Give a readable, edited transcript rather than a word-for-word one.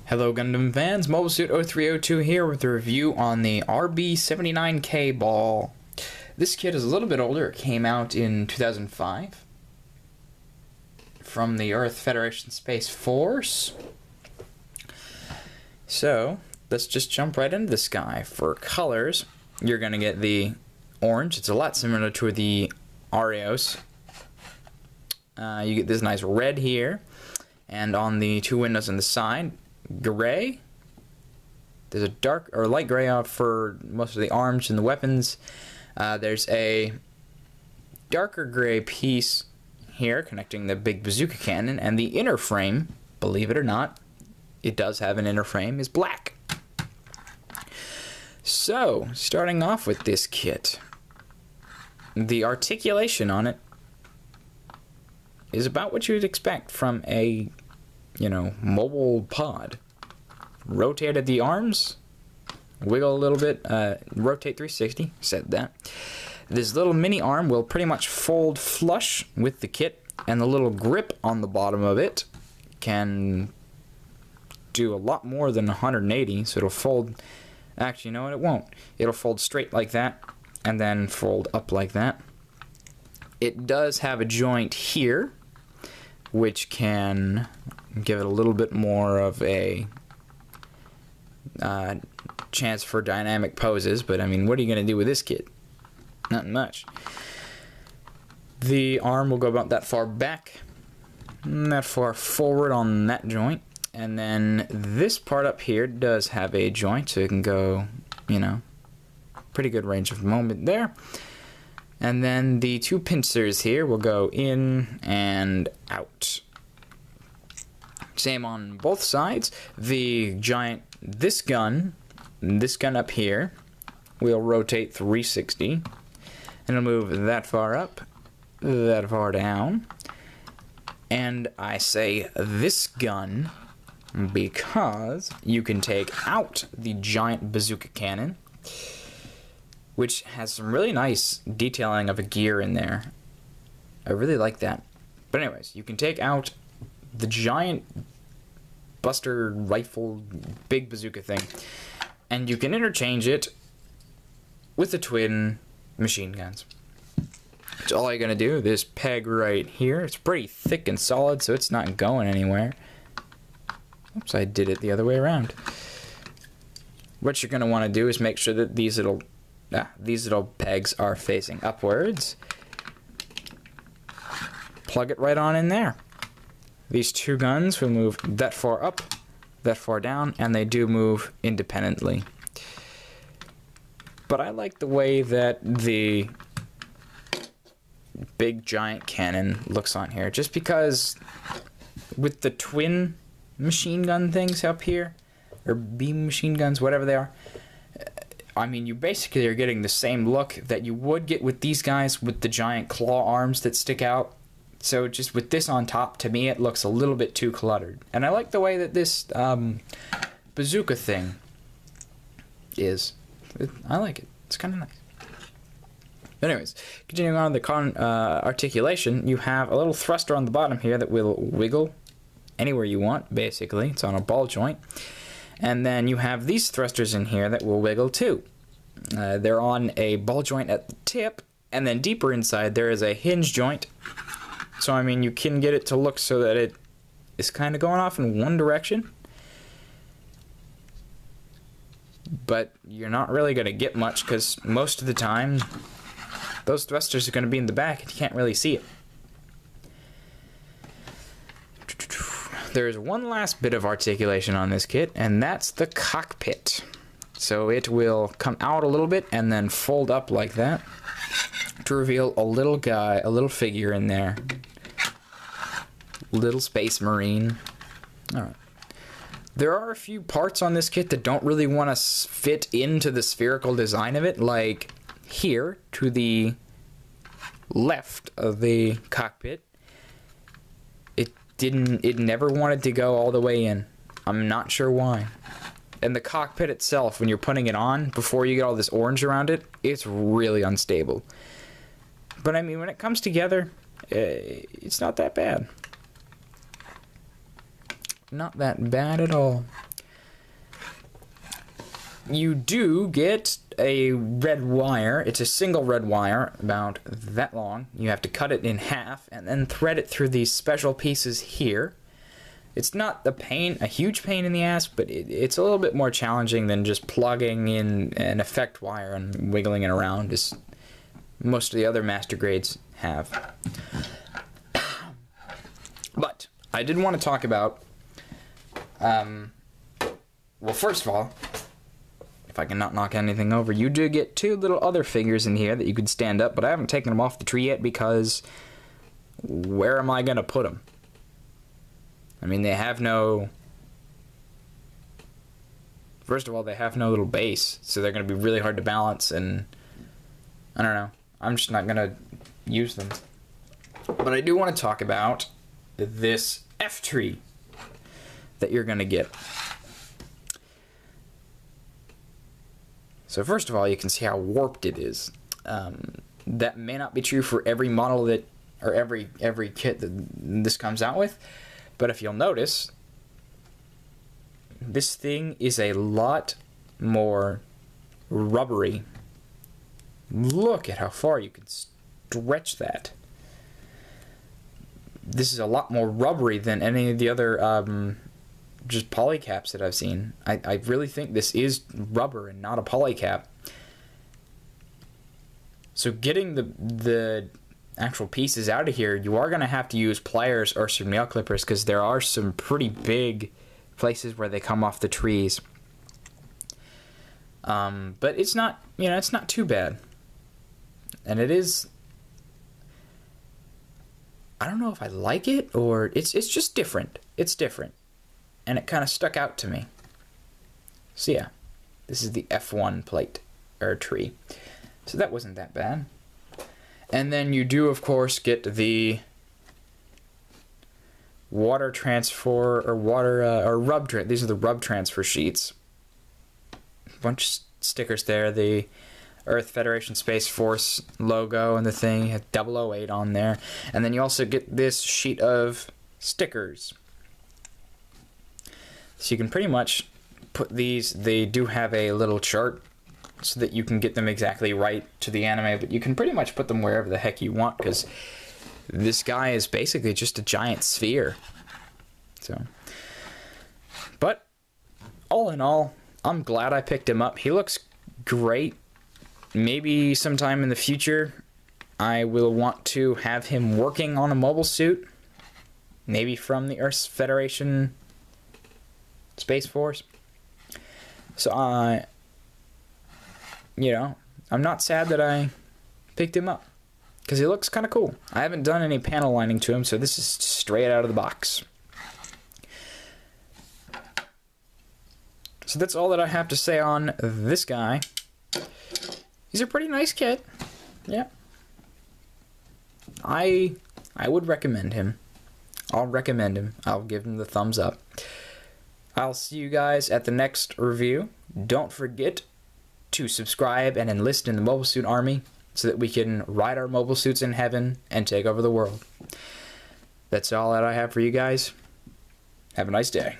Hello Gundam fans, MobileSuit0302 here with a review on the RB79K ball. This kit is a little bit older. It came out in 2005 from the Earth Federation Space Force. So let's just jump right into this guy. For colors, you're going to get the orange. It's a lot similar to the Arios. You get this nice red here, and on the two windows on the side, gray. There's a dark or light gray for most of the arms and the weapons. There's a darker gray piece here connecting the big bazooka cannon, and the inner frame, believe it or not, it does have an inner frame, is black. So, starting off with this kit, the articulation on it is about what you'd expect from a mobile pod. Rotated the arms, wiggle a little bit, rotate 360, said that. This little mini arm will pretty much fold flush with the kit, and the little grip on the bottom of it can do a lot more than 180, so it'll fold, actually, you know what, it won't. It'll fold straight like that, and then fold up like that. It does have a joint here, which can give it a little bit more of a chance for dynamic poses, but I mean, what are you going to do with this kit? Not much. The arm will go about that far back, that far forward on that joint, and then this part up here does have a joint, so it can go, pretty good range of movement there. And then the two pincers here will go in and out. Same on both sides. The giant, this gun up here will rotate 360. And it'll move that far up, that far down. And I say this gun because you can take out the giant bazooka cannon, which has some really nice detailing of a gear in there. I really like that. But anyways, you can take out the giant buster rifle, big bazooka thing, and you can interchange it with the twin machine guns. So all you're gonna do, this peg right here, it's pretty thick and solid, so it's not going anywhere. Oops, I did it the other way around. What you're gonna want to do is make sure that these little pegs are facing upwards. Plug it right on in there. These two guns will move that far up, that far down, and they do move independently. But I like the way that the big giant cannon looks on here, just because with the twin machine gun things up here, or beam machine guns, whatever they are, I mean, you basically are getting the same look that you would get with these guys with the giant claw arms that stick out. So just with this on top, to me, it looks a little bit too cluttered. And I like the way that this bazooka thing is. I like it. It's kind of nice. But anyways, continuing on the articulation, you have a little thruster on the bottom here that will wiggle anywhere you want, basically. It's on a ball joint. And then you have these thrusters in here that will wiggle too. They're on a ball joint at the tip, and then deeper inside there is a hinge joint. So I mean, you can get it to look so that it is kind of going off in one direction, but you're not really going to get much because most of the time those thrusters are going to be in the back and you can't really see it. There's one last bit of articulation on this kit, and that's the cockpit. So it will come out a little bit and then fold up like that to reveal a little guy, a little figure in there. Little space marine. Alright. There are a few parts on this kit that don't really want to fit into the spherical design of it, like here to the left of the cockpit. It never wanted to go all the way in. I'm not sure why. And the cockpit itself, when you're putting it on, before you get all this orange around it, it's really unstable. But I mean, when it comes together, it's not that bad. Not that bad at all. you do get a red wire. It's a single red wire, about that long. You have to cut it in half and then thread it through these special pieces here. It's not a huge pain in the ass, but it's a little bit more challenging than just plugging in an effect wire and wiggling it around, as most of the other master grades have. But I did want to talk about, well, first of all, if I can not knock anything over, you do get two little other figures in here that you could stand up, but I haven't taken them off the tree yet because where am I going to put them? I mean, they have no... First of all, they have no little base, so they're going to be really hard to balance, and I don't know. I'm just not going to use them. But I do want to talk about this F tree that you're going to get. So first of all, you can see how warped it is. That may not be true for every model that, or every kit that this comes out with, but if you'll notice, this thing is a lot more rubbery. Look at how far you can stretch that. This is a lot more rubbery than any of the other just polycaps that I've seen. I really think this is rubber and not a polycap. So getting the actual pieces out of here, you are going to have to use pliers or some nail clippers, because there are some pretty big places where they come off the trees. But it's not, it's not too bad. And it is, I don't know if I like it, or it's just different. It's different. And it kind of stuck out to me. So yeah, this is the F1 plate, or tree. So that wasn't that bad. And then you do, of course, get the water transfer, or rub, these are the rub transfer sheets. A bunch of stickers there, the Earth Federation Space Force logo and the thing, you have 008 on there. And then you also get this sheet of stickers. So you can pretty much put these, they do have a little chart so that you can get them exactly right to the anime, but you can pretty much put them wherever the heck you want, because this guy is basically just a giant sphere. So, but all in all, I'm glad I picked him up. He looks great. Maybe sometime in the future I will want to have him working on a mobile suit, maybe from the Earth Federation Space Force. So I'm not sad that I picked him up, because he looks kind of cool. I haven't done any panel lining to him, so this is straight out of the box. So that's all that I have to say on this guy. He's a pretty nice kit. Yeah. I would recommend him. I'll recommend him. I'll give him the thumbs up. I'll see you guys at the next review. Don't forget to subscribe and enlist in the Mobile Suit Army so that we can ride our mobile suits in heaven and take over the world. That's all that I have for you guys. Have a nice day.